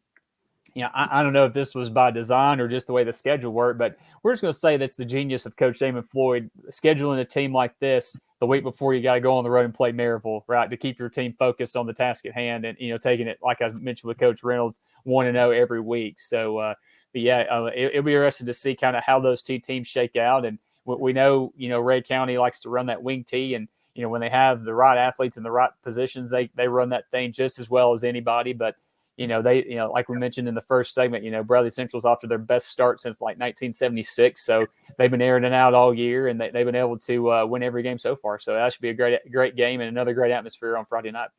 I don't know if this was by design or just the way the schedule worked, but we're just going to say that's the genius of Coach Damon Floyd, scheduling a team like this the week before you got to go on the road and play Maryville, right, to keep your team focused on the task at hand and, taking it, like I mentioned with Coach Reynolds, 1-0 every week. So, it'll be interesting to see kind of how those two teams shake out. And we know, Ray County likes to run that wing tee, and, when they have the right athletes in the right positions, they run that thing just as well as anybody. But, like we mentioned in the first segment, Bradley Central's off to their best start since like 1976. So they've been airing it out all year, and they've been able to win every game so far. So that should be a great game and another great atmosphere on Friday night.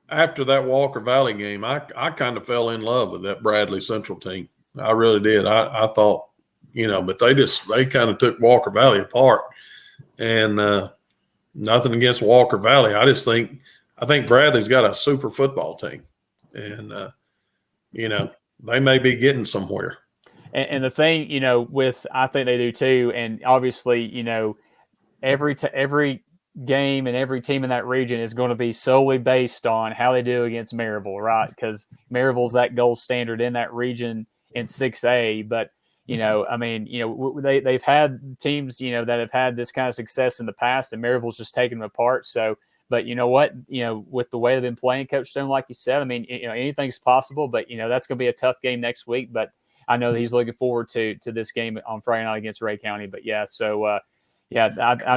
After that Walker Valley game, I kind of fell in love with that Bradley Central team. I really did. I thought, but they kind of took Walker Valley apart, and nothing against Walker Valley. I think Bradley's got a super football team. And, they may be getting somewhere. And the thing, I think they do too. And obviously, every game and every team in that region is going to be solely based on how they do against Maryville, right? Because Maryville's that gold standard in that region in 6A. But, they've had teams, that have had this kind of success in the past, and Maryville's just taken them apart. So, but you know what, with the way they've been playing, Coach Stone, like you said, anything's possible, but, that's going to be a tough game next week. But I know that he's looking forward to this game on Friday night against Ray County. But yeah, so I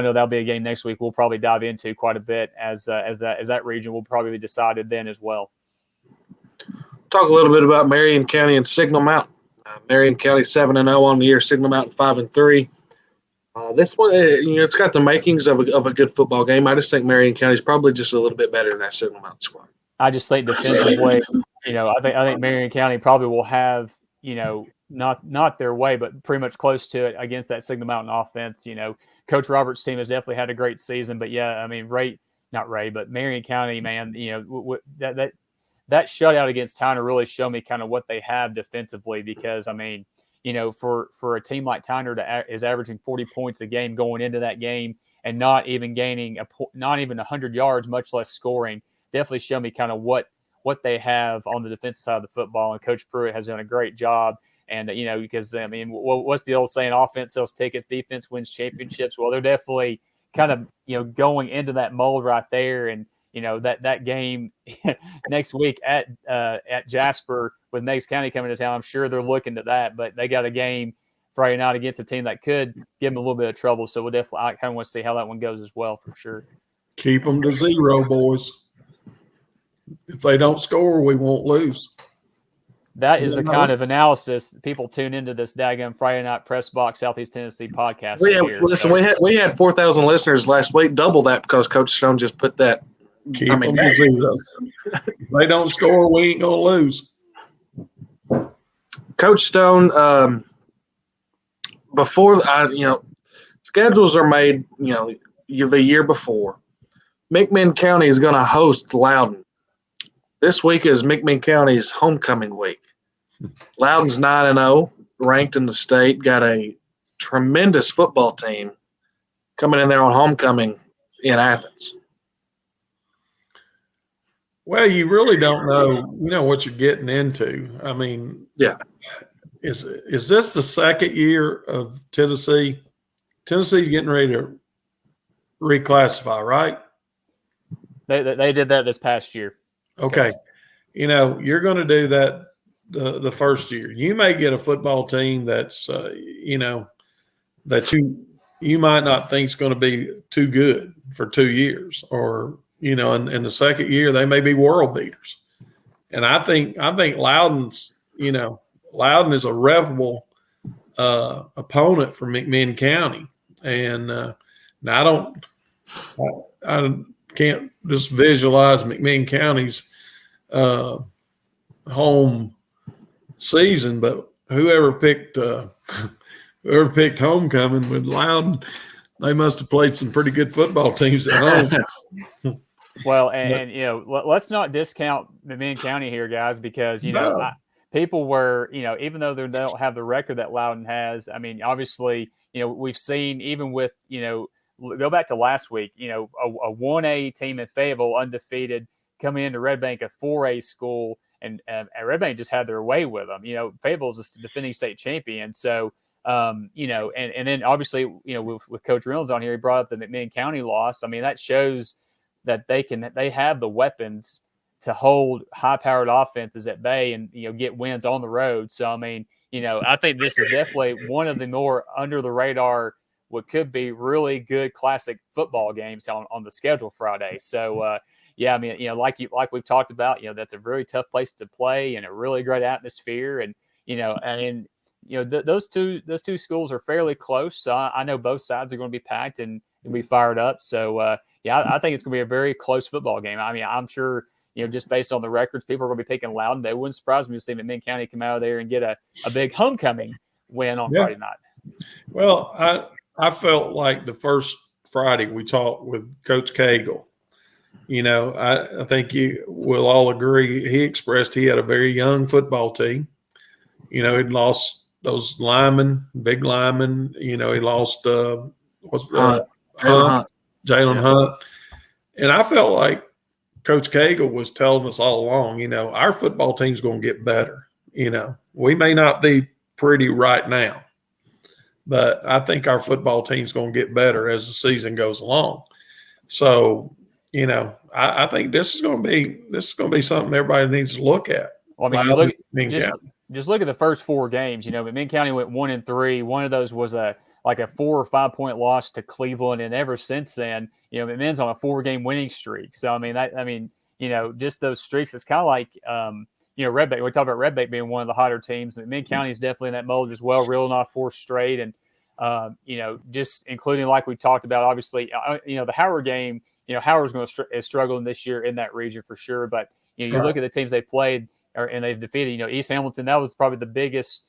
know that'll be a game next week we'll probably dive into quite a bit as that region will probably be decided then as well. Talk a little bit about Marion County and Signal Mountain. Marion County 7-0 on the year, Signal Mountain 5-3. This one, it's got the makings of a good football game. I just think Marion County is probably just a little bit better than that Signal Mountain squad. I just think defensively, I think Marion County probably will have, not their way, but pretty much close to it against that Signal Mountain offense. Coach Roberts' team has definitely had a great season, but but Marion County, man, that shutout against Tyner really showed me kind of what they have defensively, because for a team like Tyner is averaging 40 points a game going into that game and not even gaining not even 100 yards, much less scoring, definitely showed me kind of what they have on the defensive side of the football. And Coach Pruitt has done a great job. And, because, what's the old saying? Offense sells tickets, defense wins championships. Well, they're definitely kind of, going into that mold right there. And, that game next week at Jasper with Meigs County coming to town, I'm sure they're looking to that. But they got a game Friday night against a team that could give them a little bit of trouble. So I kind of want to see how that one goes as well, for sure. Keep them to 0, boys. If they don't score, we won't lose. That is the kind of analysis people tune into this daggum Friday night Pressbox Southeast Tennessee podcast. We had 4,000 listeners last week, double that, because Coach Stone just put that. Keep them to 0. If they don't score, we ain't gonna lose. Coach Stone, before schedules are made, the year before. McMinn County is going to host Loudon. This week is McMinn County's homecoming week. Loudon's 9-0, ranked in the state, got a tremendous football team coming in there on homecoming in Athens. Well, you really don't know, what you're getting into. Yeah. Is this the second year of Tennessee? Tennessee's getting ready to reclassify, right? They did that this past year. Okay. You're going to do that the first year. You may get a football team that's, that you might not think is going to be too good for 2 years, or, in the second year, they may be world beaters. And I think Loudon's, Loudon is a reputable opponent for McMinn County. And now I can't just visualize McMinn County's home season, but whoever picked homecoming with Loudon, they must have played some pretty good football teams at home. Well, and let's not discount McMinn County here, guys, because people were, even though they don't have the record that Loudon has. Obviously, we've seen, even with, go back to last week, a 1A team in Fayetteville, undefeated, coming into Red Bank, a 4A school, and Red Bank just had their way with them. Fayetteville is the defending state champion. So, and then obviously, with Coach Reynolds on here, he brought up the McMinn County loss. That shows that they have the weapons to hold high-powered offenses at bay and, get wins on the road. So, I think this is definitely one of the more under the radar, what could be really good classic football games on the schedule Friday. So, like we've talked about, that's a very tough place to play and a really great atmosphere. And, those two schools are fairly close. So I know both sides are going to be packed and be fired up. So, I think it's going to be a very close football game. I'm sure, just based on the records, people are going to be picking Loudon. They wouldn't surprise me to see McMinn County come out of there and get a big homecoming win on Friday night. Well, I felt like the first Friday we talked with Coach Cagle. I think you will all agree. He expressed he had a very young football team. He'd lost those linemen, big linemen. He lost Hunt. Jalen Hunt. And I felt like Coach Cagle was telling us all along, our football team's going to get better. We may not be pretty right now, but I think our football team's going to get better as the season goes along. So, I think this is going to be something everybody needs to look at. Well, I mean, just look at the first 4 games. McMinn County went 1-3. One of those was a 4 or 5 point loss to Cleveland, and ever since then, McMinn's on a 4-game winning streak. So just those streaks. It's kind of like Red Bank. We talked about Red Bank being one of the hotter teams. McMinn County is definitely in that mold as well, reeling off 4 straight, and just including like we talked about. Obviously, the Howard game. Howard's going to is struggling this year in that region for sure. But you look at the teams they played and they've defeated. East Hamilton, that was probably the biggest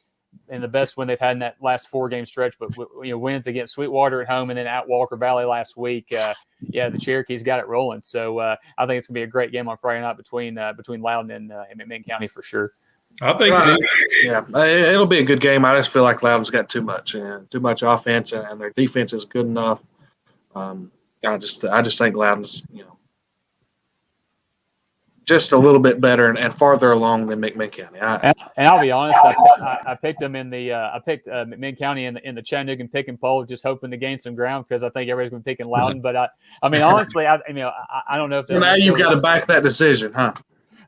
and the best win they've had in that last 4-game stretch. But wins against Sweetwater at home and then at Walker Valley last week. The Cherokees got it rolling. So I think it's going to be a great game on Friday night between Loudon and McMinn County for sure. I think it'll be a good game. I just feel like Loudon's got too much offense, and their defense is good enough. I just think Loudon's just a little bit better and farther along than McMinn County. And I'll be honest, I picked them in the McMinn County in the Chattanooga pick and poll, just hoping to gain some ground because I think everybody's been picking Loudon. But honestly, I don't know if now you've got to back that decision, huh?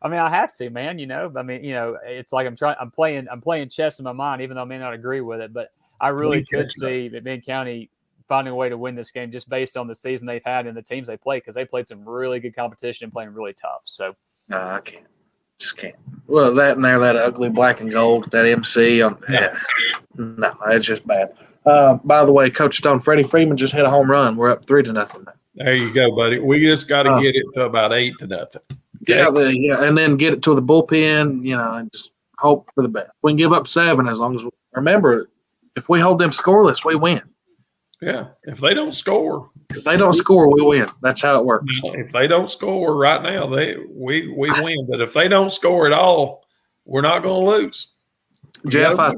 I have to, man. It's like I'm playing chess in my mind, even though I may not agree with it. But I really could see McMinn County finding a way to win this game just based on the season they've had and the teams they play, because they played some really good competition and playing really tough. So I can't. Just can't. Well, that ugly black and gold, that MC. No, it's just bad. By the way, Coach Stone, Freddie Freeman just hit a home run. We're up 3-0. There you go, buddy. We just got to get it to about 8-0. Okay? Yeah, and then get it to the bullpen, and just hope for the best. We can give up 7 as long as remember, if we hold them scoreless, we win. Yeah, if they don't score. If they don't score, we win. That's how it works. If they don't score right now, we win. But if they don't score at all, we're not going to lose. Jeff, I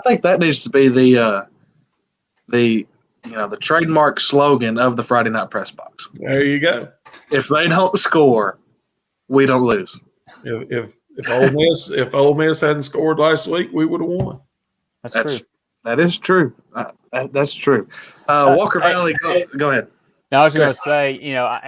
think that needs to be the trademark slogan of the Friday Night Press Box. There you go. If they don't score, we don't lose. If Ole Miss hadn't scored last week, we would have won. That's true. That is true. That's true. Walker Valley, go ahead. Now, I was going to say,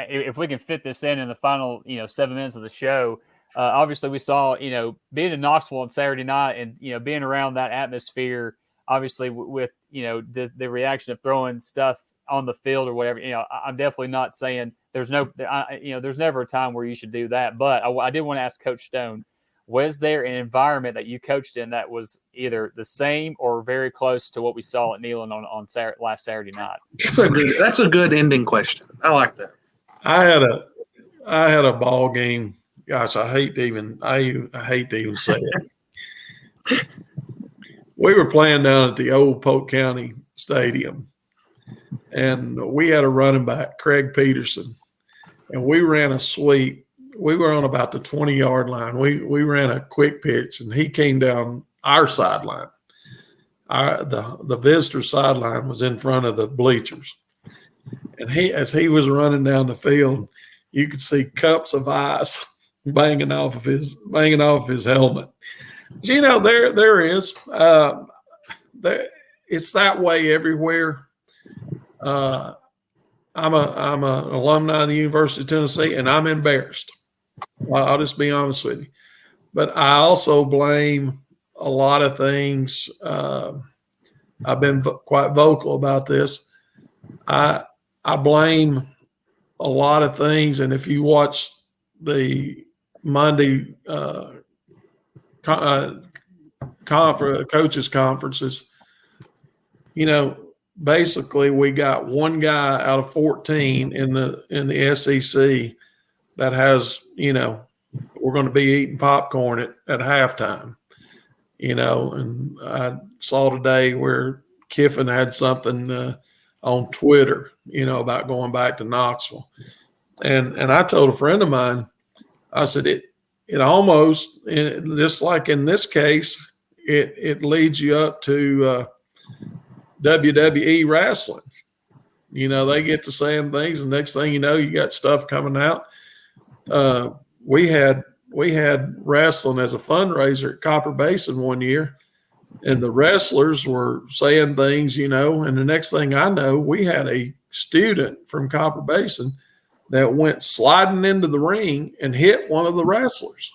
if we can fit this in the final, 7 minutes of the show, obviously we saw, being in Knoxville on Saturday night and, being around that atmosphere, obviously with, the reaction of throwing stuff on the field or whatever, I'm definitely not saying there's never a time where you should do that. But I did want to ask Coach Stone, was there an environment that you coached in that was either the same or very close to what we saw at Neyland on last Saturday night? That's a good ending question. I like that. I had a ball game. Gosh, I hate to even say it. We were playing down at the old Polk County Stadium, and we had a running back, Craig Peterson, and we ran a sweep. We were on about the 20-yard line. We ran a quick pitch, and he came down our sideline. The visitor sideline was in front of the bleachers. And as he was running down the field, you could see cups of ice banging off of his helmet. But, there is. It's that way everywhere. I'm an alumni of the University of Tennessee, and I'm embarrassed. I'll just be honest with you. But I also blame a lot of things. I've been quite vocal about this. I blame a lot of things. And if you watch the Monday coaches conferences, basically we got one guy out of 14 in the SEC that has, we're going to be eating popcorn at halftime, and I saw today where Kiffin had something on Twitter, about going back to Knoxville. And I told a friend of mine, I said, it almost, just like in this case, it leads you up to WWE wrestling. You know, they get to saying things, and next thing you know, you got stuff coming out. We had wrestling as a fundraiser at Copper Basin one year, and the wrestlers were saying things, you know, and the next thing I know, we had a student from Copper Basin that went sliding into the ring and hit one of the wrestlers.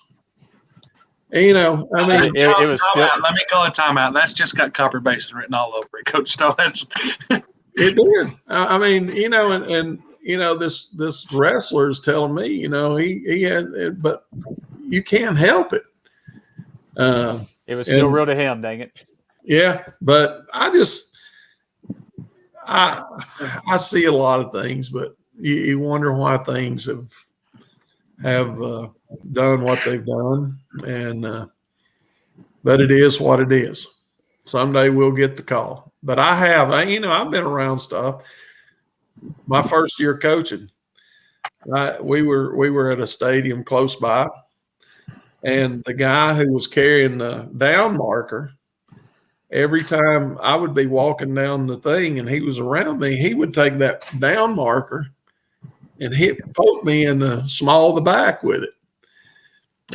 And, you know, I mean, it was still. Let me call it timeout. That's just got Copper Basin written all over it, Coach Stone. it did. I mean, you know, and you know, this wrestler's telling me, you know, he had, but you can't help it. It was still real to him, dang it. Yeah, but I see a lot of things, but you wonder why things have done what they've done, and but it is what it is. Someday we'll get the call. But I've been around stuff. My first year coaching, we were at a stadium close by, and the guy who was carrying the down marker, every time I would be walking down the thing and he was around me, he would take that down marker and poke me in the small of the back with it.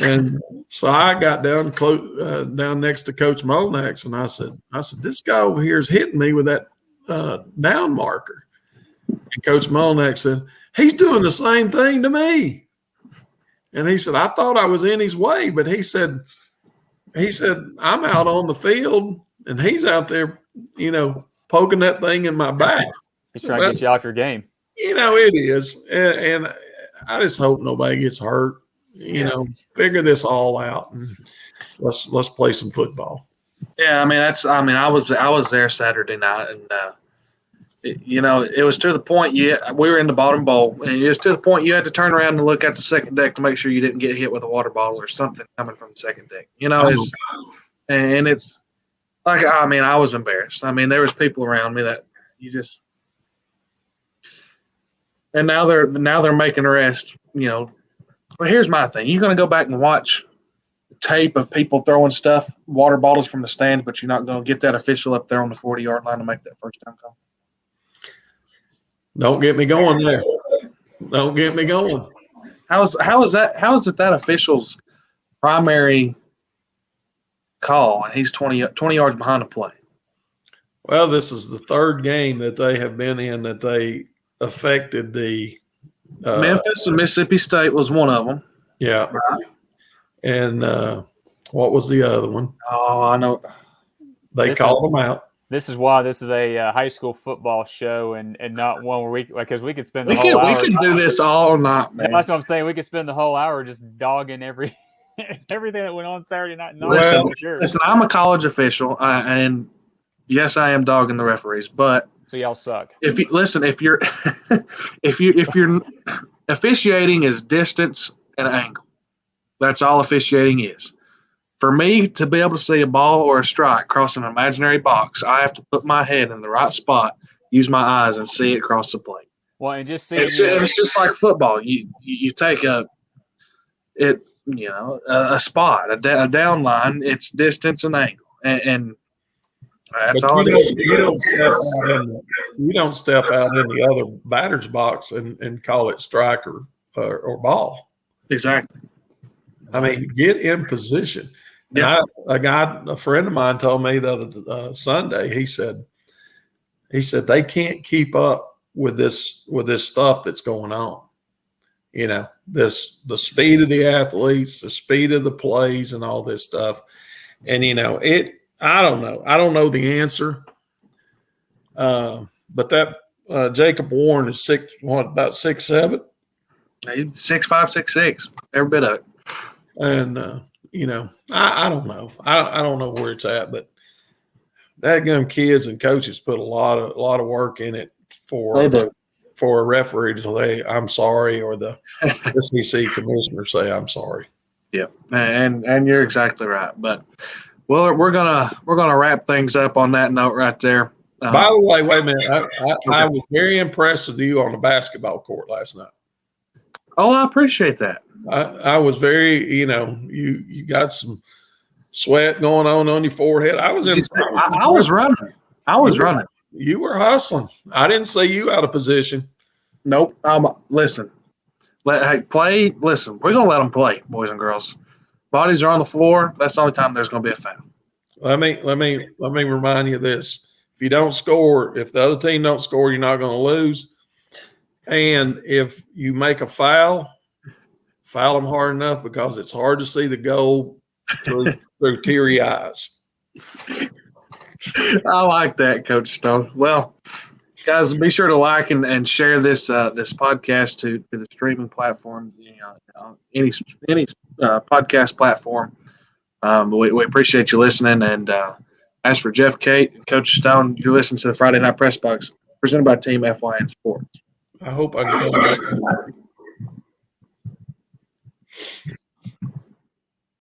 And so I got down next to Coach Molnax, and I said, this guy over here is hitting me with that down marker. And Coach Molnax said, he's doing the same thing to me. And he said, I thought I was in his way, but he said, I'm out on the field and he's out there, you know, poking that thing in my back. He's trying to get you off your game. You know, it is. And I just hope nobody gets hurt. You know, figure this all out and let's play some football. Yeah, I was there Saturday night, and it was to the point we were in the bottom bowl, and it was to the point you had to turn around and look at the second deck to make sure you didn't get hit with a water bottle or something coming from the second deck. You know, it's like, I was embarrassed. I mean, there was people around me that you just, and now they're making arrests. You know, well, here's my thing: you're going to go back and watch tape of people throwing water bottles from the stands, but you're not going to get that official up there on the 40-yard line to make that first down call. Don't get me going there. Don't get me going. How is that official's primary call, and he's 20 yards behind the play? Well, this is the third game that they have been in that they affected the Memphis and Mississippi State was one of them. Yeah. Right. And what was the other one? Oh, I know. They called them out. This is why this is a high school football show and not one where because we could spend the whole hour. We could do this all night, man. That's what I'm saying. We could spend the whole hour just dogging everything that went on Saturday night. Listen, I'm a college official, and yes, I am dogging the referees, but so y'all suck. If you're if you're officiating is distance and angle. That's all officiating is. For me to be able to see a ball or a strike cross an imaginary box, I have to put my head in the right spot, use my eyes, and see it cross the plate. Well, and just see it's just like football. You take a spot, a down line. It's distance and angle, and that's all. You don't step out in the other batter's box and call it strike or ball. Exactly. I mean, get in position. Yeah. A friend of mine told me the other Sunday. He said they can't keep up with this stuff that's going on. You know, the speed of the athletes, the speed of the plays, and all this stuff. And I don't know. I don't know the answer. But that Jacob Warren is about 6'7"? 6'5", 6'6", every bit of it. And I don't know. I don't know where it's at, but that young kids and coaches put a lot of work in it for a referee to say I'm sorry, or the SEC commissioner say I'm sorry. Yeah, and you're exactly right. But well, we're gonna wrap things up on that note right there. By the way, wait a minute. I was very impressed with you on the basketball court last night. Oh, I appreciate that. I was very, you got some sweat going on your forehead. I was running. You were hustling. I didn't see you out of position. Nope. Listen. Play. Listen, we're gonna let them play, boys and girls. Bodies are on the floor. That's the only time there's gonna be a foul. Let me remind you of this. If you don't score, if the other team don't score, you're not going to lose. And if you make a foul them hard enough, because it's hard to see the goal through teary eyes. I like that, Coach Stone. Well, guys, be sure to like and share this this podcast to the streaming platform. Any podcast platform. We appreciate you listening. And as for Jeff Kate and Coach Stone, you're listening to the Friday Night Press Box presented by Team FYN Sports. I hope I can come back.